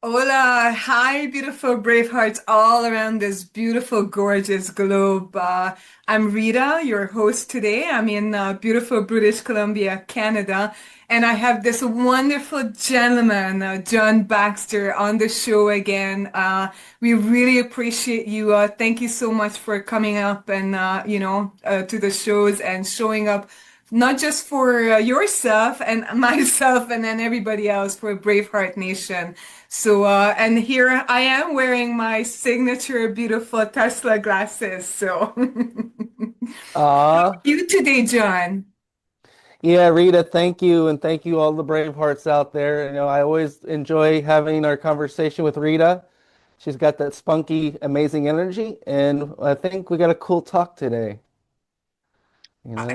Hola, hi, beautiful brave hearts all around this beautiful, gorgeous globe. I'm Rita, your host today. I'm in beautiful British Columbia, Canada, and I have this wonderful gentleman, John Baxter, on the show again. We really appreciate you. Thank you so much for coming up and to the shows and showing up not just for yourself and myself and then everybody else for Braveheart Nation. And here I am wearing my signature beautiful Tesla glasses. So, Ah, you today, John? yeah, Rita, thank you, and thank you all the brave hearts out there. I always enjoy having our conversation with Rita. She's got that spunky, amazing energy, and I think we got a cool talk today,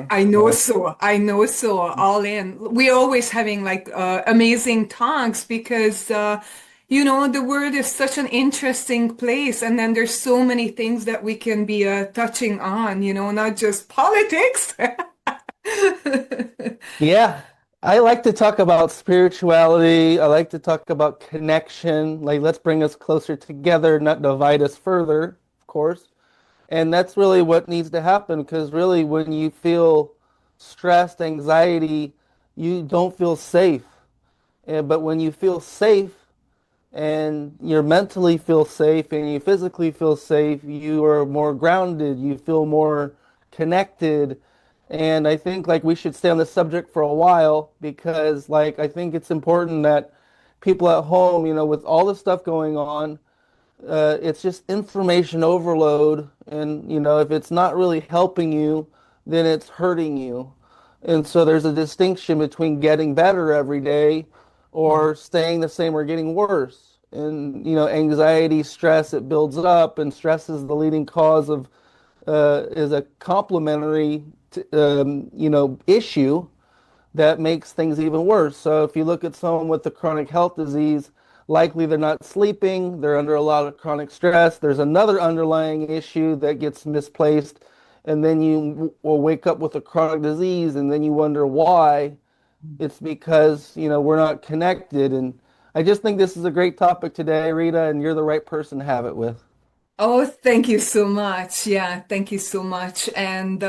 I know so so. I know so. All in. We're always having like amazing talks because the world is such an interesting place, and then there's so many things that we can be touching on. Not just politics. yeah. I like to talk about spirituality. I like to talk about connection. Like, let's bring us closer together, not divide us further, of course. And that's really what needs to happen because really, when you feel stressed, anxiety, you don't feel safe. But when you feel safe and you mentally feel safe and you physically feel safe, you are more grounded, you feel more connected. And I think like we should stay on this subject for a while because like I think it's important that people at home, with all the stuff going on, it's just information overload. And, if it's not really helping you, then it's hurting you. And so there's a distinction between getting better every day or staying the same or getting worse. And, anxiety, stress, it builds up, and stress is the leading cause of, is a complementary, issue that makes things even worse. So if you look at someone with a chronic health disease, likely they're not sleeping, they're under a lot of chronic stress. There's another underlying issue that gets misplaced, and then you will wake up with a chronic disease, and then you wonder why. It's because, we're not connected. And I just think this is a great topic today, Rita, and you're the right person to have it with. Oh, thank you so much. Yeah, thank you so much. And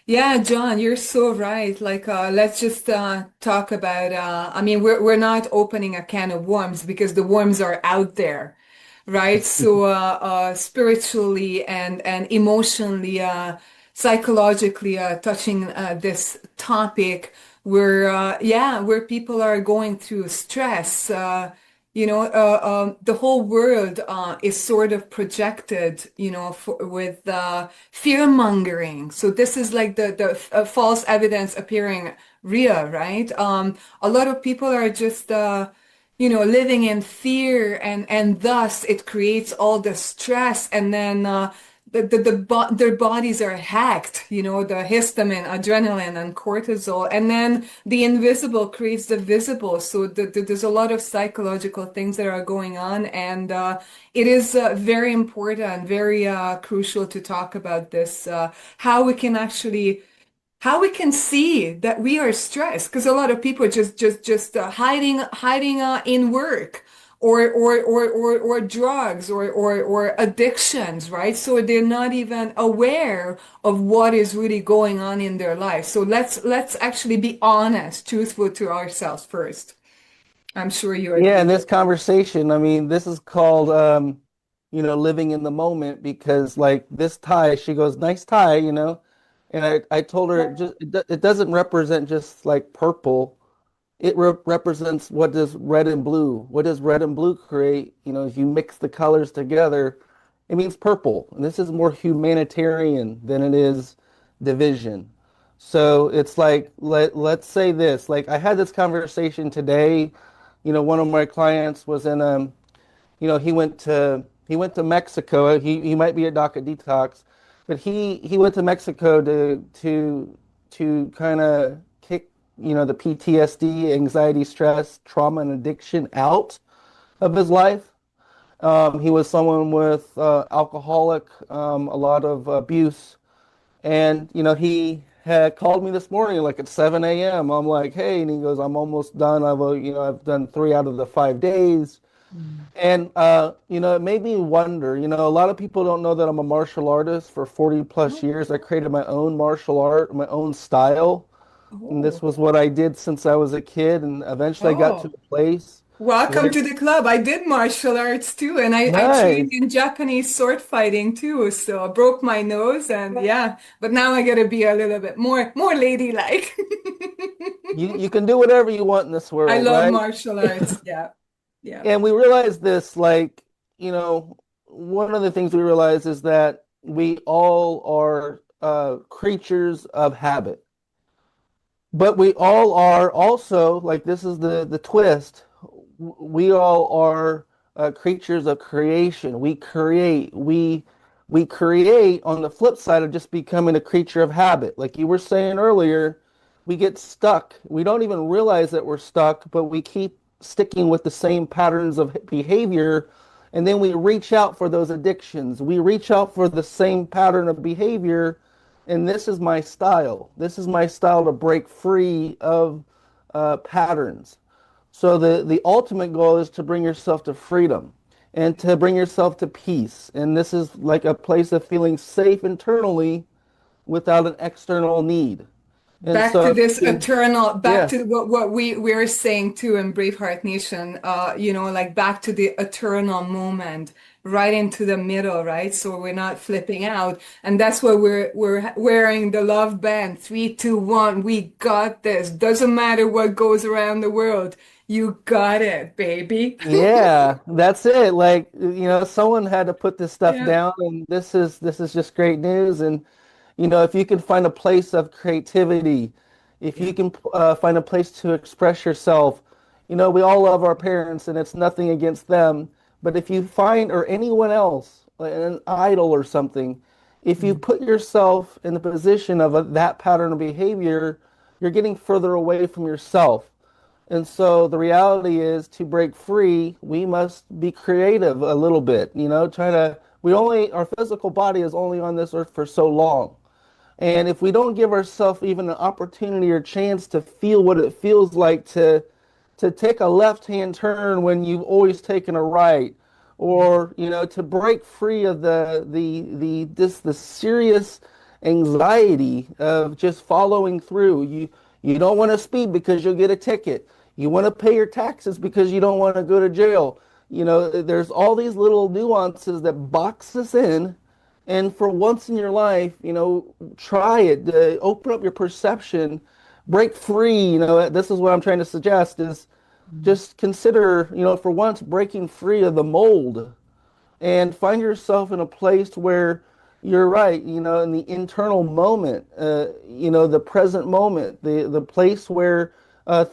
yeah, John, you're so right. Like let's just talk about I mean we're not opening a can of worms because the worms are out there, right? So spiritually and emotionally psychologically touching this topic where people are going through stress the whole world is sort of projected, with fear mongering. So this is like the false evidence appearing real, right? A lot of people are just living in fear, and thus it creates all the stress, and then their bodies are hacked, the histamine, adrenaline, and cortisol, and then the invisible creates the visible. So there's a lot of psychological things that are going on, and it is very important, very crucial to talk about this, how we can actually how we can see that we are stressed, because a lot of people just hiding in work or drugs or addictions, right? So they're not even aware of what is really going on in their life. So let's actually be honest, truthful to ourselves first. I'm sure you Yeah, in agree. this conversation, I mean, this is called, living in the moment because like this tie, she goes, nice tie, and I told her it doesn't represent just like purple. It represents what does red and blue. What does red and blue create? If you mix the colors together, it means purple. And this is more humanitarian than it is division. So it's like let's say this. Like I had this conversation today. One of my clients was in he went to Mexico. He might be a doc at Detox, but he went to Mexico to kind of kick the PTSD, anxiety, stress, trauma, and addiction out of his life. He was someone with alcoholic, a lot of abuse, and he had called me this morning like at 7 a.m. I'm like, hey, and he goes, I'm almost done. I've done 3 out of the 5 days. Mm. And it made me wonder, a lot of people don't know that I'm a martial artist for 40 plus Oh, years. I created my own martial art, my own style. And this oh, was what I did since I was a kid. And eventually I got to oh. a place Welcome where, to the club. I did martial arts too, and I trained nice. in Japanese sword fighting too. So I broke my nose, and yeah, but now I gotta be a little bit more ladylike. You can do whatever you want in this I world, love right? martial arts. Yeah, yeah. And we realized this, like, one of the things we realize is that we all are creatures of habit. But we all are also, like, this is the twist. We all are creatures of creation. We create on the flip side of just becoming a creature of habit. Like you were saying earlier, we get stuck. We don't even realize that we're stuck, but we keep sticking with the same patterns of behavior, and then we reach out for those addictions. We reach out for the same pattern of behavior, and this is my style. This is my style to break free of patterns. So the ultimate goal is to bring yourself to freedom and to bring yourself to peace. And this is like a place of feeling safe internally without an external need. And Back so to if this you can, eternal, back yeah, to what we're saying too in Braveheart Nation, like back to the eternal moment, right into the middle, right? So we're not flipping out. And that's why we're wearing the love band. 3, 2, 1, we got this. Doesn't matter what goes around the world. You got it, baby. yeah, that's it. Like, someone had to put this stuff Yeah. down, and this is just great news. And if you can find a place of creativity, if Yeah. you can find a place to express yourself, we all love our parents, and it's nothing against them. But if you find, or anyone else, like an idol or something, if you Mm. put yourself in the position of that pattern of behavior, you're getting further away from yourself. And so the reality is to break free, we must be creative a little bit, our physical body is only on this earth for so long. And if we don't give ourselves even an opportunity or chance to feel what it feels like to take a left-hand turn when you've always taken a right, Yeah. or to break free of the serious anxiety of just following through. You don't want to speed because you'll get a ticket. You want to pay your taxes because you don't want to go to jail. There's all these little nuances that box us in, and for once in your life, try it. Open up your perception, break free. This is what I'm trying to suggest is Mm. just consider, for once breaking free of the mold and find yourself in a place where you're right, in the internal moment, the present moment, the place where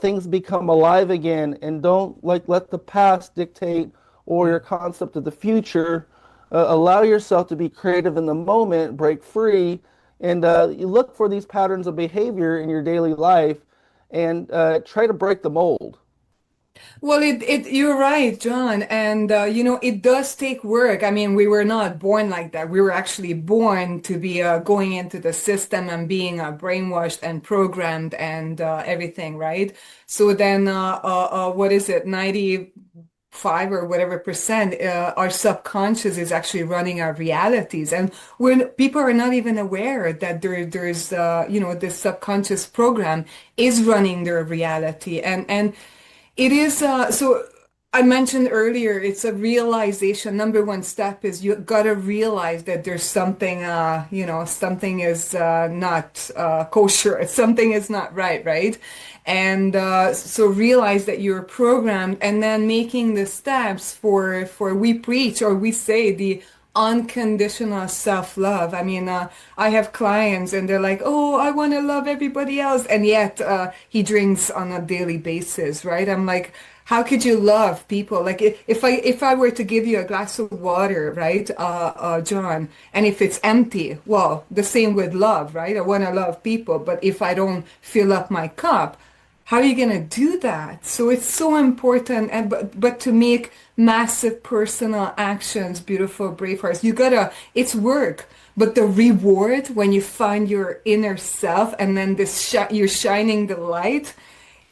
things become alive again, and don't like let the past dictate or Yeah. your concept of the future. Allow yourself to be creative in the moment, break free, and you look for these patterns of behavior in your daily life, and try to break the mold. Well, you're right, John. And, it does take work. I mean, we were not born like that. We were actually born to be going into the system and being brainwashed and programmed and everything, right? So then, what is it, 95 or whatever percent, our subconscious is actually running our realities. And when people are not even aware that there's, this subconscious program is running their reality. And it is so I mentioned earlier, it's a realization. Number one step is you gotta realize that there's something something is not kosher, something is not right, right? And so realize that you're programmed and then making the steps for we preach or we say the unconditional self-love. I mean, I have clients and they're like, "Oh, I want to love everybody else," and yet he drinks on a daily basis, right? I'm like, how could you love people? Like, if I were to give you a glass of water, right, John, and if it's empty, well, the same with love, right? I want to love people, but if I don't fill up my cup, how are you going to do that? So it's so important, and but to make massive personal actions beautiful, brave hearts, you gotta, it's work, but the reward when you find your inner self and then you're shining the light,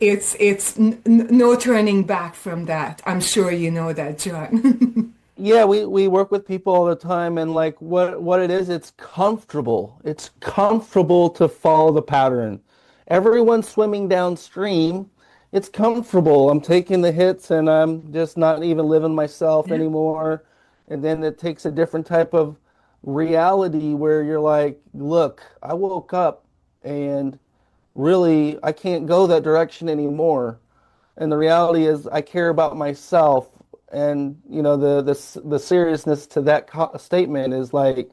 it's no turning back from that. I'm sure you know that, John. Yeah, we work with people all the time, and like what it is, it's comfortable. It's comfortable to follow the pattern. Everyone's swimming downstream. It's comfortable. I'm taking the hits and I'm just not even living myself Yeah. anymore. And then it takes a different type of reality where you're like, look, I woke up and really I can't go that direction anymore. And the reality is I care about myself. And the seriousness to that statement is like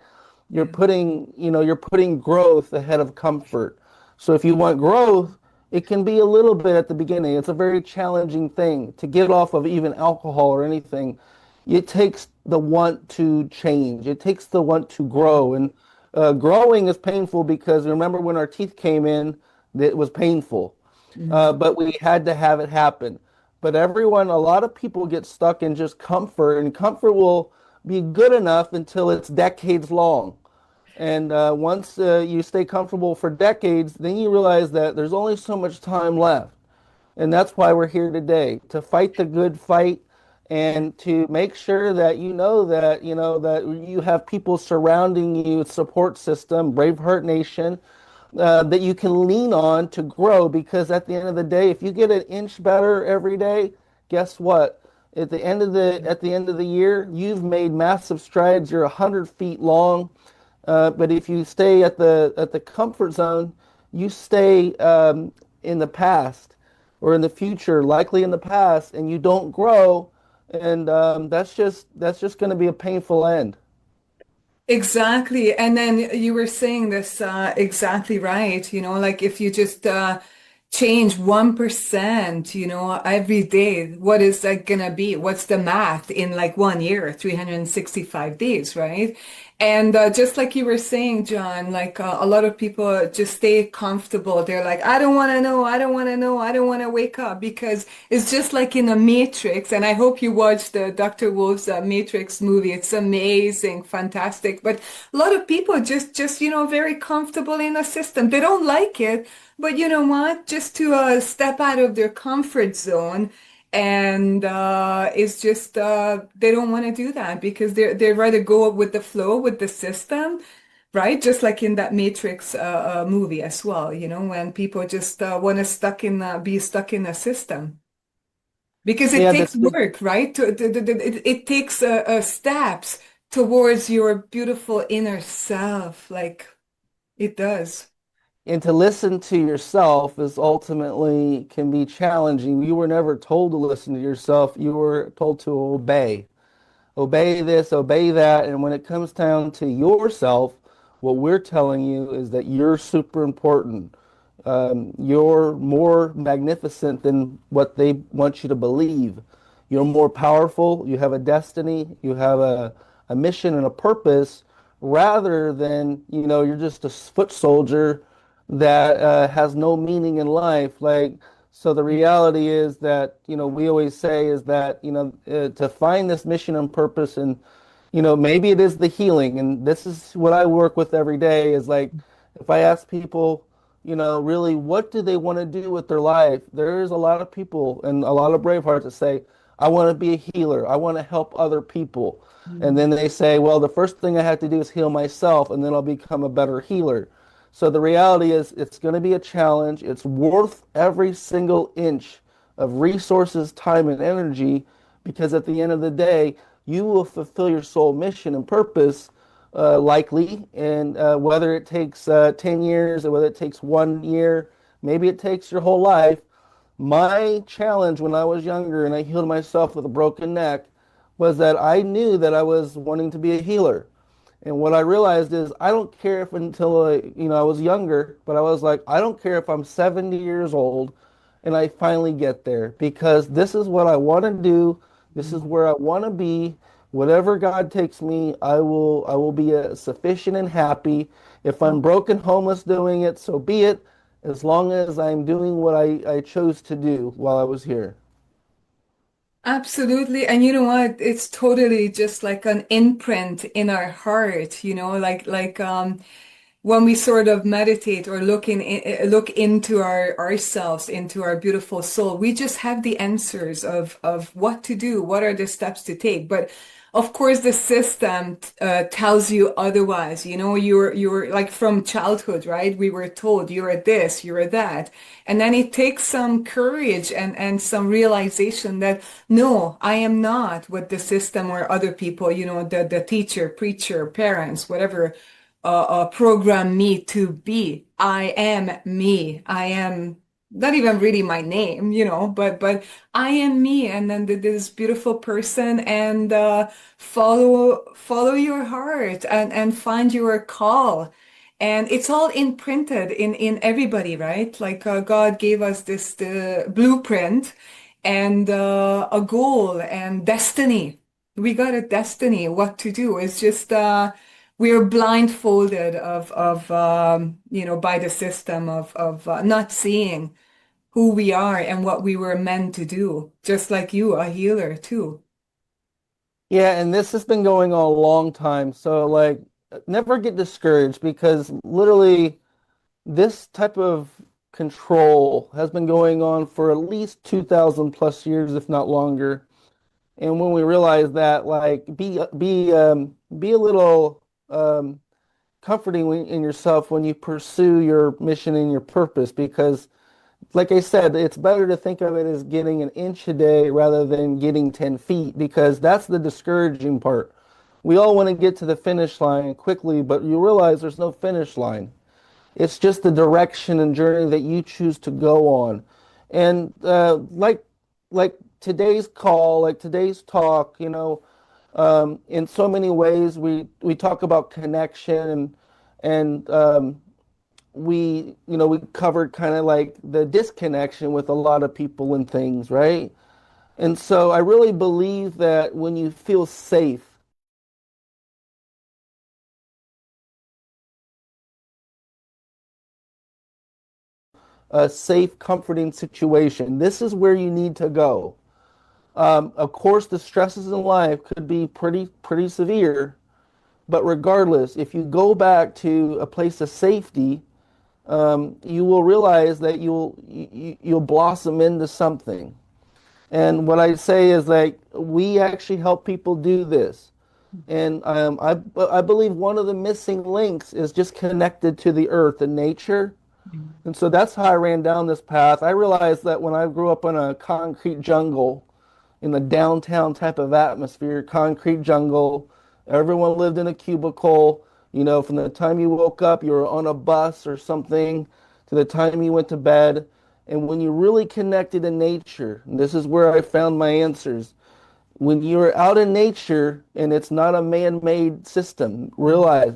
Yeah. you're putting growth ahead of comfort. So if you want growth, it can be a little bit at the beginning. It's a very challenging thing to get off of even alcohol or anything. It takes the want to change. It takes the want to grow. And growing is painful because remember when our teeth came in, it was painful. Mhm. But we had to have it happen. But a lot of people get stuck in just comfort, and comfort will be good enough until it's decades long. And once you stay comfortable for decades, then you realize that there's only so much time left. And that's why we're here today, to fight the good fight Yeah. and to make sure that that you have people surrounding you, support system, Braveheart Nation, that you can lean on to grow. Because at the end of the day, if you get an inch better every day, guess what? At the end of the year, you've made massive strides. You're 100 feet long. But if you stay at the comfort zone, you stay in the past or in the future, likely in the past, and you don't grow, and that's just going to be a painful end. Exactly. And then you were saying this exactly right. Like if you just change 1%, every day, what is that gonna be? What's the math in like 1 year, 365 days, right? And just like you were saying, John, like a lot of people just stay comfortable. They're like, I don't want to know, I don't want to know, I don't want to wake up because it's just like in a Matrix. And I hope you watched the Dr. Wolf's Matrix movie. It's amazing, fantastic. But a lot of people just very comfortable in a system. They don't like it, but you know what? Just to step out of their comfort zone and it's just they don't want to do that because they rather go with the flow with the system, right? Just like in that Matrix movie as well, when people just want to be stuck in a system because it Yeah, takes work, right? It takes steps towards your beautiful inner self, like it does. and to listen to yourself is ultimately can be challenging. You were never told to listen to yourself. You were told to obey. Obey this, obey that. And when it comes down to yourself, what we're telling you is that you're super important. You're more magnificent than what they want you to believe. You're more powerful. You have a destiny. You have a mission and a purpose rather than, you're just a foot soldier that has no meaning in life. Like, so the reality is that, we always say is that, to find this mission and purpose and, maybe it is the healing. And this is what I work with every day is like, if I ask people, really, what do they want to do with their life? There's a lot of people and a lot of brave hearts that say, I want to be a healer. I want to help other people. And Mm. then they say, well, the first thing I have to do is heal myself, and then I'll become a better healer. So the reality is, it's going to be a challenge. It's worth every single inch of resources, time, and energy because at the end of the day, you will fulfill your soul mission and purpose likely. And whether it takes 10 years or whether it takes 1 year, maybe it takes your whole life. My challenge when I was younger and I healed myself with a broken neck was that I knew that I was wanting to be a healer. And what I realized is I don't care if until I was younger, but I was like, I don't care if I'm 70 years old and I finally get there because this is what I want to do. This is where I want to be. Whatever God takes me, I will be sufficient and happy. If I'm broken, homeless doing it, so be it, as long as I'm doing what I chose to do while I was here. Absolutely. And you know what? It's totally just like an imprint in our heart, like when we sort of meditate or look into ourselves, into our beautiful soul, we just have the answers of what to do, what are the steps to take. But of course, the system tells you otherwise. You know, you're like from childhood, right? We were told you're this, you're that, and then it takes some courage and some realization that no, I am not what the system or other people, you know, the teacher, preacher, parents, whatever program me to be. I am me. I am not even really my name, you know, but I am me, and then this beautiful person, and follow your heart and find your call. And it's all imprinted in everybody, right? Like God gave us this the blueprint and a goal and destiny. We got a destiny, what to do. It's just we're blindfolded of you know, by the system of not seeing who we are and what we were meant to do, just like you, a healer too. Yeah, and this has been going on a long time. So like never get discouraged because literally this type of control has been going on for at least 2000 plus years, if not longer. And when we realize that, like be a little comforting in yourself when you pursue your mission and your purpose because like I said, it's better to think of it as getting an inch a day rather than getting 10 feet because that's the discouraging part. We all want to get to the finish line quickly, but you realize there's no finish line. It's just the direction and journey that you choose to go on. And like today's call, like today's talk, you know, in so many ways we talk about connection and we covered kind of like the disconnection with a lot of people and things, right? And so I really believe that when you feel safe, a safe, comforting situation, this is where you need to go. Of course, the stresses in life could be pretty severe, but regardless, if you go back to a place of safety, you will realize that you'll blossom into something. And what I say is like we actually help people do this. And I believe one of the missing links is just connected to the earth and nature. And so that's how I ran down this path. I realized that when I grew up in a concrete jungle, in the downtown type of atmosphere, concrete jungle, everyone lived in a cubicle. You know, from the time you woke up, you were on a bus or something, to the time you went to bed. And when you really connected to nature, and this is where I found my answers. When you're out in nature and it's not a man-made system, realize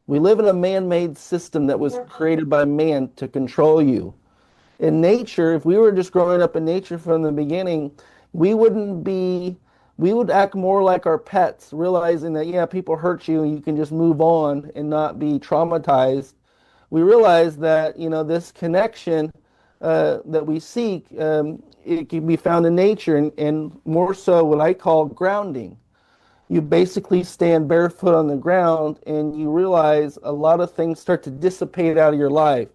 we live in a man-made system that was created by man to control you. In nature, if we were just growing up in nature from the beginning, we wouldn't be, we would act more like our pets, realizing that, yeah, people hurt you and you can just move on and not be traumatized. We realize that, you know, this connection that we seek, it can be found in nature and more so what I call grounding. You basically stand barefoot on the ground and you realize a lot of things start to dissipate out of your life.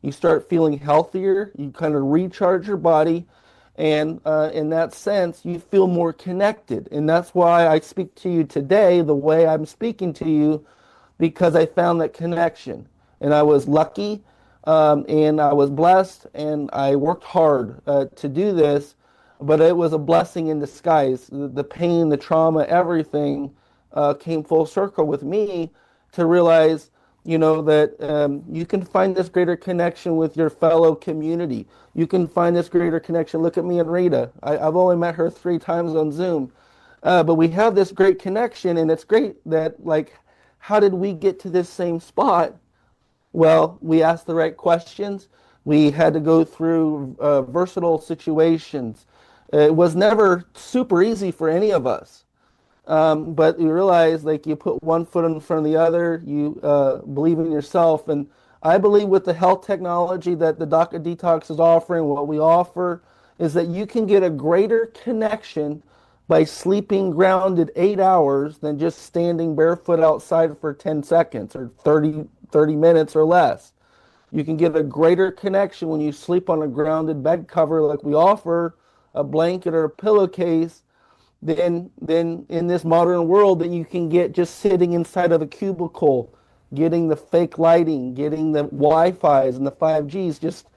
You start feeling healthier, you kind of recharge your body, and in that sense, you feel more connected. And that's why I speak to you today the way I'm speaking to you, because I found that connection. And I was lucky, and I was blessed, and I worked hard to do this, but it was a blessing in disguise. The pain, the trauma, everything came full circle with me to realize, you know, that you can find this greater connection with your fellow community. You can find this greater connection. Look at me and Rita. I've only met her 3 times on Zoom. But we have this great connection, and it's great that, like, how did we get to this same spot? Well, we asked the right questions. We had to go through versatile situations. It was never super easy for any of us. But you realize like you put one foot in front of the other, you believe in yourself. And I believe with the health technology that the Detox is offering, what we offer is that you can get a greater connection by sleeping grounded 8 hours than just standing barefoot outside for 10 seconds or 30 30 minutes or less. You can get a greater connection when you sleep on a grounded bed cover like we offer, a blanket or a pillowcase, than in this modern world that you can get just sitting inside of a cubicle, getting the fake lighting, getting the Wi-Fi's and the 5Gs, just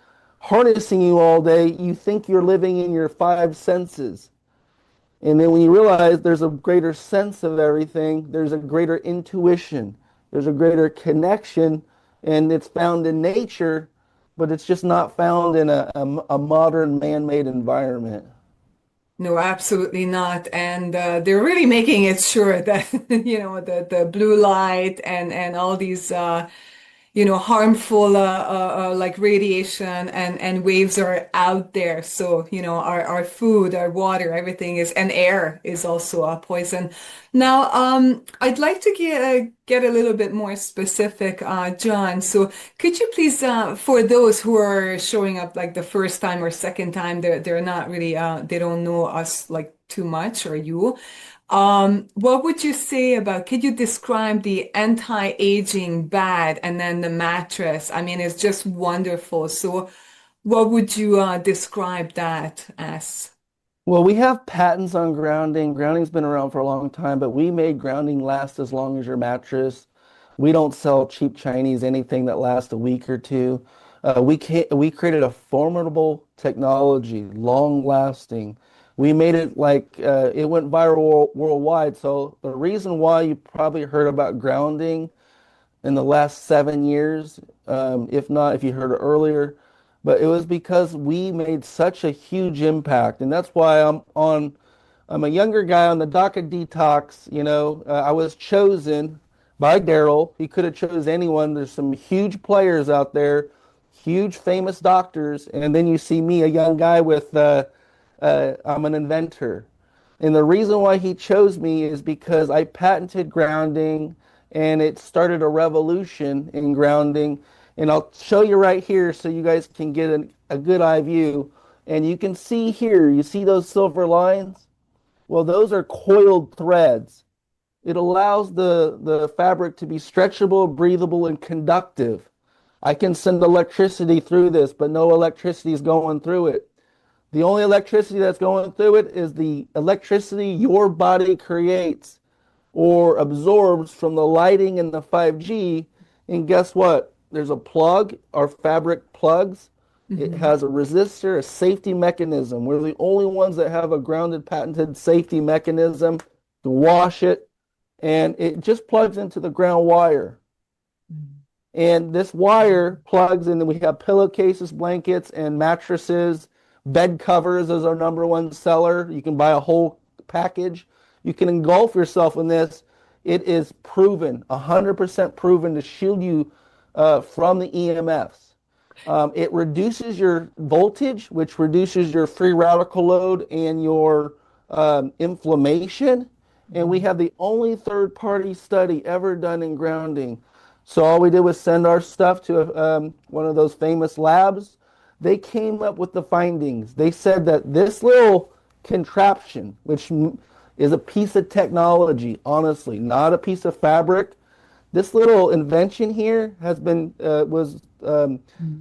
harnessing you all day. You think you're living in your five senses. And then when you realize there's a greater sense of everything, there's a greater intuition, there's a greater connection, and it's found in nature, but it's just not found in a modern man-made environment. No, absolutely not. And they're really making it sure that, the blue light and all these, harmful like radiation and waves are out there. So, our food, our water, everything is, and air is also a poison. Now, I'd like to get a little bit more specific, John. So, could you please, for those who are showing up like the first time or second time, they're not really they don't know us like too much or you. What would you say about, could you describe the anti-aging bed and then the mattress? I mean, it's just wonderful. So, what would you describe that as? Well, we have patents on grounding. Grounding's been around for a long time, but we made grounding last as long as your mattress. We don't sell cheap Chinese anything that lasts a week or two. We created a formidable technology, long lasting. We made it like it went viral worldwide. So the reason why you probably heard about grounding in the last 7 years, if not, if you heard it earlier. But it was because we made such a huge impact, and that's why I'm a younger guy on the dock of Detox. I was chosen by Daryl. He could have chose anyone. There's some huge players out there, huge famous doctors, and then you see me, a young guy with I'm an inventor. And the reason why he chose me is because I patented grounding and it started a revolution in grounding. And I'll show you right here so you guys can get a good eye view. And you can see here, you see those silver lines? Well, those are coiled threads. It allows the fabric to be stretchable, breathable, and conductive. I can send electricity through this, but no electricity is going through it. The only electricity that's going through it is the electricity your body creates or absorbs from the lighting and the 5G. And guess what? There's a plug, our fabric plugs. It Mhm. has a resistor, a safety mechanism. We're the only ones that have a grounded patented safety mechanism to wash it. And it just plugs into the ground wire. And this wire plugs in, and we have pillowcases, blankets, and mattresses. Bed covers is our number one seller. You can buy a whole package. You can engulf yourself in this. It is proven, 100% proven to shield you from the EMFs. It reduces your voltage, which reduces your free radical load and your inflammation. And we have the only third party study ever done in grounding. So all we did was send our stuff to one of those famous labs. They came up with the findings. They said that this little contraption, which is a piece of technology, honestly, not a piece of fabric. This little invention here has been was Mhm.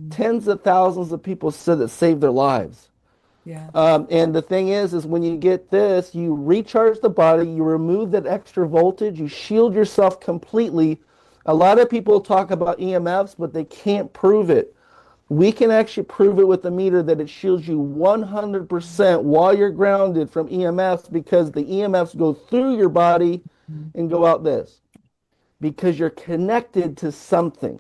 tens of thousands of people said that saved their lives. Yeah. And the thing is when you get this, you recharge the body, you remove that extra voltage, you shield yourself completely. A lot of people talk about EMFs, but they can't prove it. We can actually prove it with the meter that it shields you 100% while you're grounded from EMFs because the EMFs go through your body Mhm. and go out this because you're connected to something.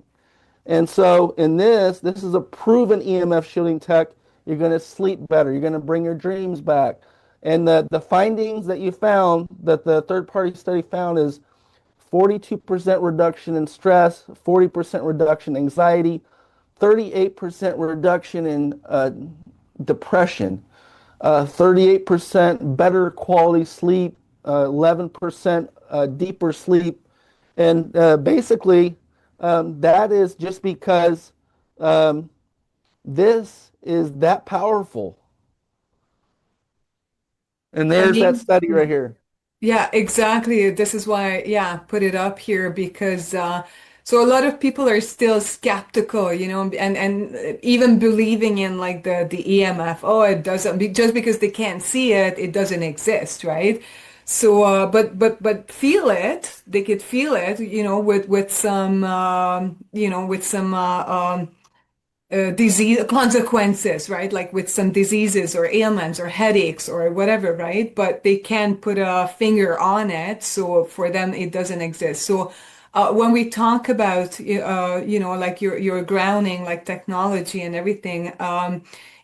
And so in this is a proven EMF shielding tech. You're going to sleep better. You're going to bring your dreams back. And the findings that you found, that the third party study found, is 42% reduction in stress, 40% reduction in anxiety, 38% reduction in depression, 38% better quality sleep, 11% deeper sleep. And basically, that is just because um, this is that powerful. And I there's that mean, study right yeah. here. Yeah, exactly. This is why, yeah, put it up here because So a lot of people are still skeptical, and even believing in like the EMF. Oh, it doesn't just because they can't see it, it doesn't exist, right? So, but feel it. They could feel it, with some, with some disease consequences, right? Like with some diseases or ailments or headaches or whatever, right? But they can't put a finger on it, so for them it doesn't exist. So when we talk about like your grounding, like technology and everything,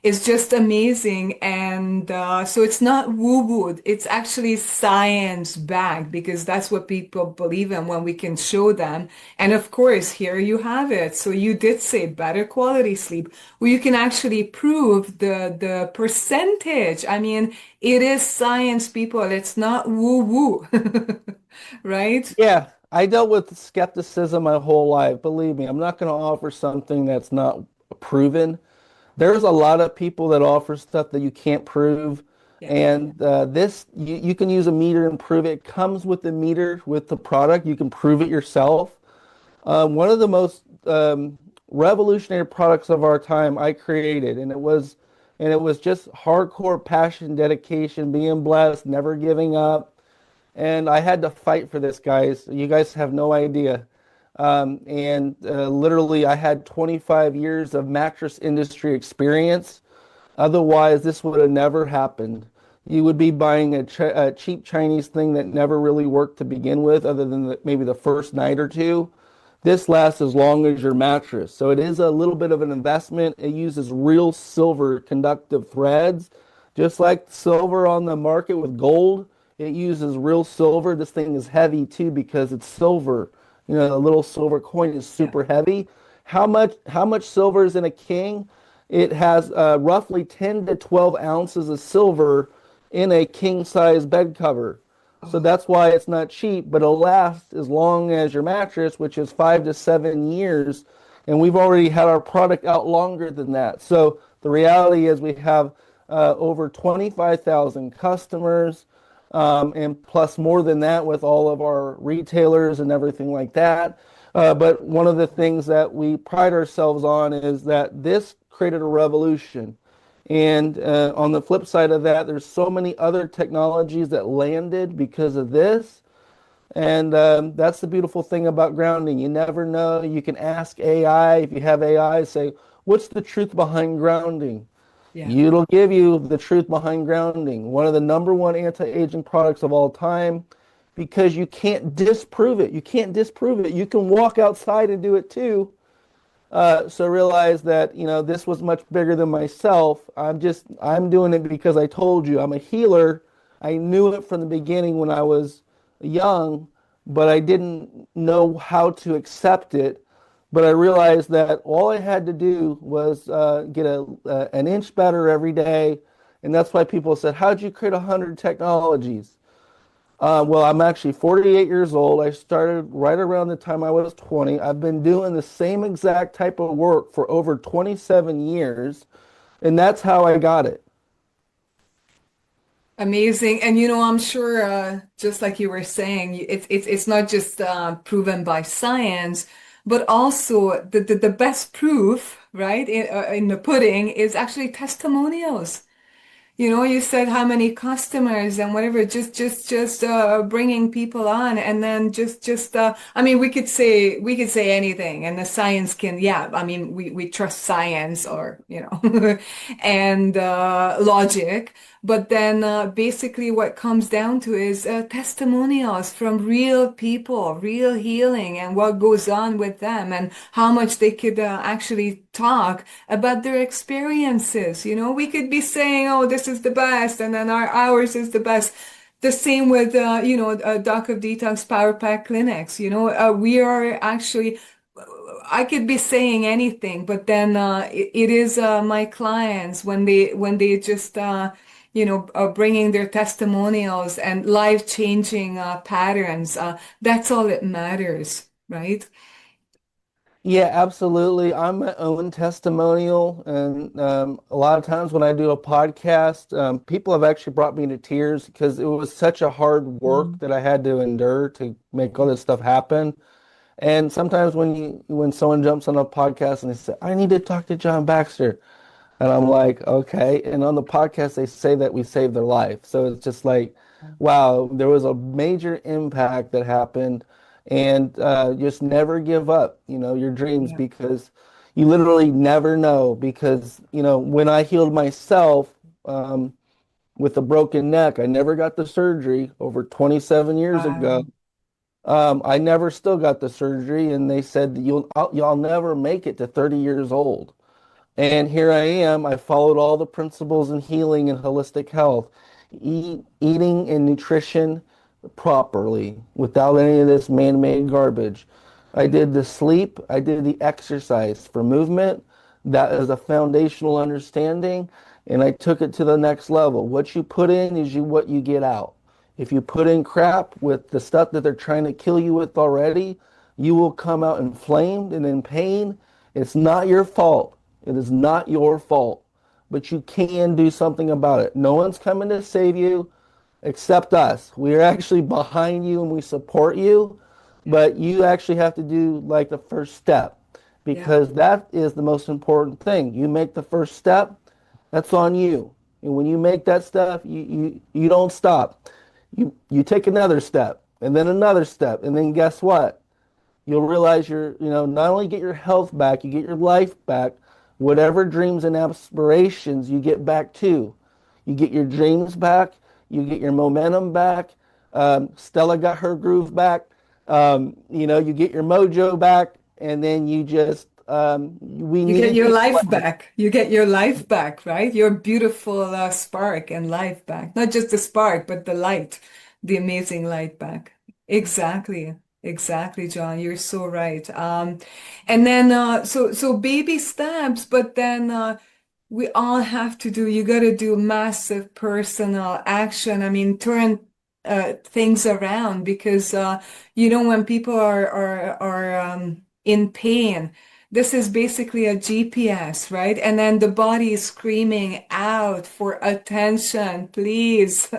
is just amazing. And so it's not woo-woo, it's actually science backed because that's what people believe in when we can show them. And of course, here you have it. So you did say better quality sleep. Well, you can actually prove the percentage. I mean, it is science, people. It's not woo-woo, right? Yeah, I dealt with skepticism my whole life. Believe me, I'm not going to offer something that's not proven. There's a lot of people that offer stuff that you can't prove. Yeah. And this, you can use a meter and prove it. It comes with the meter, with the product. You can prove it yourself. One of the most revolutionary products of our time I created, and it was just hardcore passion, dedication, being blessed, never giving up. And I had to fight for this, guys. You guys have no idea. And literally, I had 25 years of mattress industry experience. Otherwise, this would have never happened. You would be buying a cheap Chinese thing that never really worked to begin with, other than maybe the first night or two. This lasts as long as your mattress. So it is a little bit of an investment. It uses real silver conductive threads, just like silver on the market with gold. It uses real silver. This thing is heavy too because it's silver. You know, the little silver coin is Yeah. super heavy. How much silver is in a king? It has roughly 10 to 12 ounces of silver in a king size bed cover. So Oh, that's why it's not cheap, but it'll last as long as your mattress, which is 5 to 7 years. And we've already had our product out longer than that. So the reality is we have over 25,000 customers, and plus more than that with all of our retailers and everything like that. But one of the things that we pride ourselves on is that this created a revolution. And on the flip side of that, there's so many other technologies that landed because of this. And that's the beautiful thing about grounding. You never know. You can ask AI. If you have AI, say, what's the truth behind grounding? yeah. It'll give you the truth behind grounding. One of the number one anti-aging products of all time, because you can't disprove it. You can't disprove it. You can walk outside and do it too. So realize that, this was much bigger than myself. I'm doing it because I told you I'm a healer. I knew it from the beginning when I was young, but I didn't know how to accept it. But I realized that all I had to do was get an inch better every day. And that's why people said, how'd you create 100 technologies? Well, I'm actually 48 years old. I started right around the time I was 20. I've been doing the same exact type of work for over 27 years, and that's how I got it. Amazing. And I'm sure, just like you were saying, it's not just proven by science, but also the best proof, right, in the pudding is actually testimonials. You said how many customers and whatever, just bringing people on, and then I mean, we could say anything, and the science can, yeah. I mean, we trust science, or and logic, but then basically what comes down to is testimonials from real people, real healing, and what goes on with them, and how much they could actually talk about their experiences. We could be saying, "Oh, this is the best," and then ours is the best. The same with, Doc of Detox Power Pack clinics. We are actually, I could be saying anything, but then it is my clients when they just bringing their testimonials and life-changing patterns. That's all that matters, right? Yeah, absolutely. I'm my own testimonial, and a lot of times when I do a podcast, people have actually brought me to tears because it was such a hard work Mm. that I had to endure to make all this stuff happen. And sometimes when someone jumps on a podcast and they say, I need to talk to John Baxter, and I'm like, okay. And on the podcast, they say that we saved their life. So it's just like, wow, there was a major impact that happened. And just never give up, your dreams, Yeah. because you literally never know. Because, when I healed myself with a broken neck, I never got the surgery over 27 years ago. Wow. I never still got the surgery, and they said that you'll never make it to 30 years old. And here I am. I followed all the principles in healing and holistic health, eating and nutrition properly without any of this man-made garbage. I did the sleep, I did the exercise for movement. That is a foundational understanding, and I took it to the next level. What you put in is what you get out. If you put in crap with the stuff that they're trying to kill you with already, you will come out inflamed and in pain. It's not your fault. It is not your fault, but you can do something about it. No one's coming to save you except us. We are actually behind you and we support you, Yeah. but you actually have to do like the first step, Yeah. because that is the most important thing. You make the first step, that's on you. And when you make that step, you don't stop. You take another step another step, and then guess what? You'll realize not only get your health back, you get your life back. Whatever dreams and aspirations you get back too. You get your dreams back, you get your momentum back. Stella got her groove back. You get your mojo back, and then we You get need your people life like, back. You get your life back, right? Your beautiful spark and life back. Not just the spark, but the light, the amazing light back. Exactly. Exactly, John. You're so right. And then so baby steps, but then we all have to do, you got to do massive personal action. I mean, turn things around because when people are in pain, this is basically a GPS, right? And then the body is screaming out for attention. Please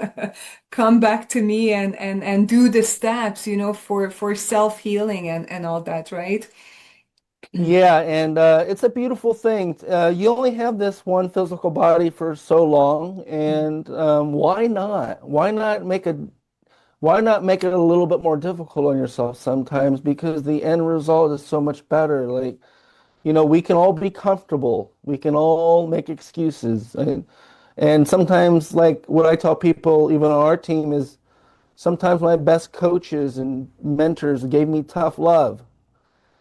come back to me and do the steps, for self-healing and all that, right? yeah, and it's a beautiful thing. You only have this one physical body for so long, and why not? Why not make it a little bit more difficult on yourself sometimes? Because the end result is so much better. Like, we can all be comfortable. We can all make excuses. And sometimes, like what I tell people, even on our team, is sometimes my best coaches and mentors gave me tough love.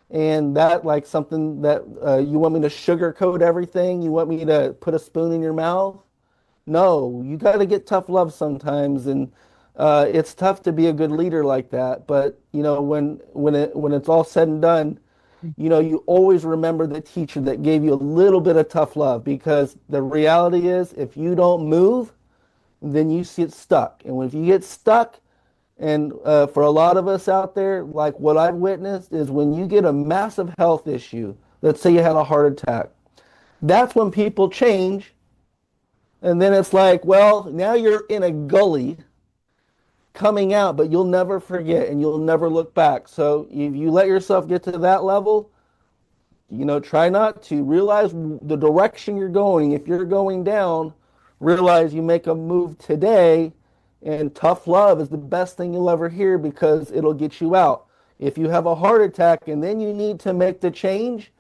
And that, like, something that you want me to sugarcoat everything? You want me to put a spoon in your mouth? No, you got to get tough love sometimes, and it's tough to be a good leader like that. But when it's all said and done, you always remember the teacher that gave you a little bit of tough love, because the reality is, if you don't move, then you get stuck. And if you get stuck, and for a lot of us out there, like what I've witnessed is when you get a massive health issue, let's say you had a heart attack, that's when people change. And then it's like, well, now you're in a gully coming out, but you'll never forget and you'll never look back. So if you let yourself get to that level, try not to realize the direction you're going. If you're going down, realize you make a move today, and tough love is the best thing you'll ever hear, because it'll get you out. If you have a heart attack and then you need to make the change,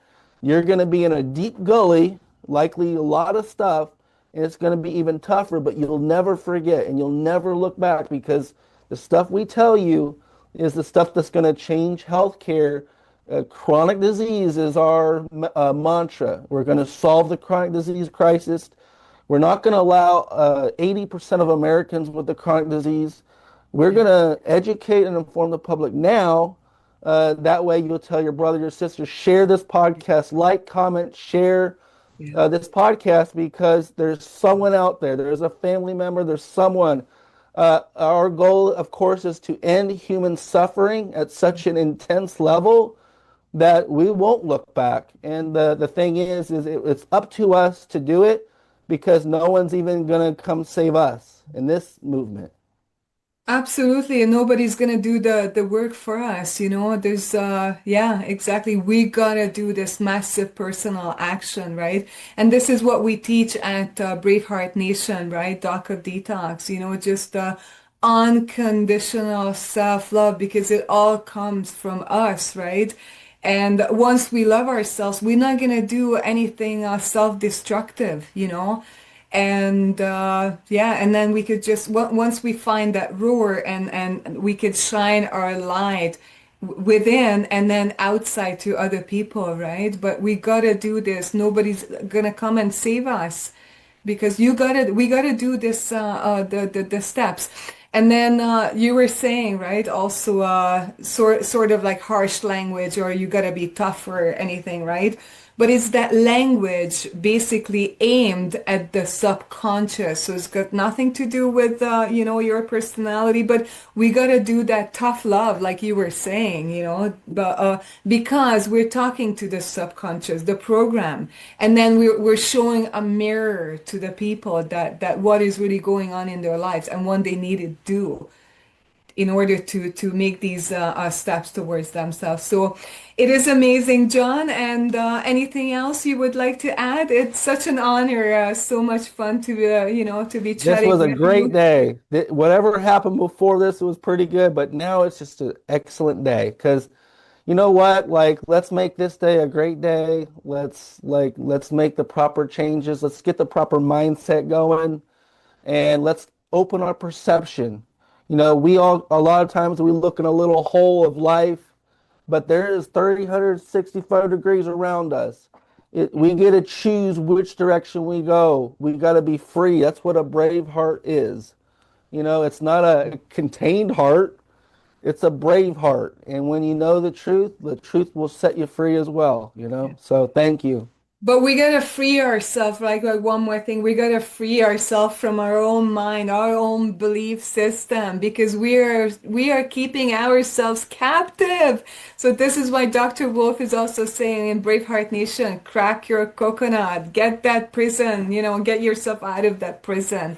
you're going to be in a deep gully, likely a lot of stuff, and it's going to be even tougher, but you'll never forget and you'll never look back, because the stuff we tell you is the stuff that's going to change healthcare. Chronic disease is our mantra. We're going to solve the chronic disease crisis. We're not going to allow 80% of Americans with the chronic disease. We're Yeah. going to educate and inform the public now. That way, you'll tell your brother, your sister, share this podcast, like, comment, share Yeah. this podcast, because there's someone out there. There's a family member. There's someone. Our goal, of course, is to end human suffering at such an intense level that we won't look back. And the thing is it's up to us to do it, because no one's even going to come save us in this movement. Absolutely, and nobody's gonna do the work for us, you know. There's yeah, exactly. We gotta do this massive personal action, right? And this is what we teach at Braveheart Nation, right? Doc of Detox, you know, just unconditional self-love because it all comes from us, right? And once we love ourselves, we're not gonna do anything self-destructive, you know. And yeah, and then we could just once we find that roar and we could shine our light within and then outside to other people, right? But we gotta do this. Nobody's gonna come and save us because we gotta do this the steps. And then you were saying, right, also sort of like harsh language or you gotta be tough or anything, right? But it's that language basically aimed at the subconscious. So it's got nothing to do with, you know, your personality, but we got to do that tough love, like you were saying, you know, but, because we're talking to the subconscious, the program. And then we're showing a mirror to the people that what is really going on in their lives and what they need to do in order to make these steps towards themselves. So it is amazing, John. And anything else you would like to add? It's such an honor, so much fun to you know to be This chatting was a with great you. day. Whatever happened before this was pretty good, but now it's just an excellent day. Because you know what? Like, let's make this day a great day. Let's make the proper changes. Let's get the proper mindset going, and let's open our perception. You know, we all a lot of times we look in a little hole of life, but there is 365 degrees around us. We get to choose which direction we go. We got to be free. That's what a brave heart is. You know, it's not a contained heart, it's a brave heart. And when you know the truth will set you free as well, you know? So thank you. But we gotta free ourselves, like one more thing, we gotta free ourselves from our own mind, our own belief system, because we are keeping ourselves captive. So this is why Dr. Wolf is also saying in Braveheart Nation, crack your coconut, get that prison, you know, get yourself out of that prison,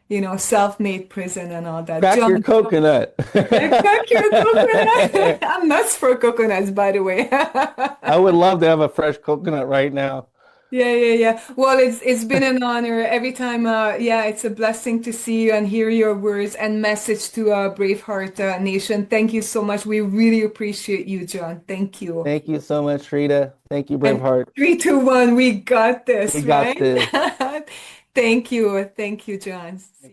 you know, self-made prison and all that. Crack your John, coconut. yeah, crack your coconut. I'm nuts for coconuts, by the way. I would love to have a fresh coconut right now. Yeah, yeah, yeah. Well, it's been an honor every time. Yeah, it's a blessing to see you and hear your words and message to Braveheart Nation. Thank you so much. We really appreciate you, John. Thank you. Thank you so much, Rita. Thank you, And Braveheart. three, two, one, we got We this, got right? this. Thank you. Thank you, John.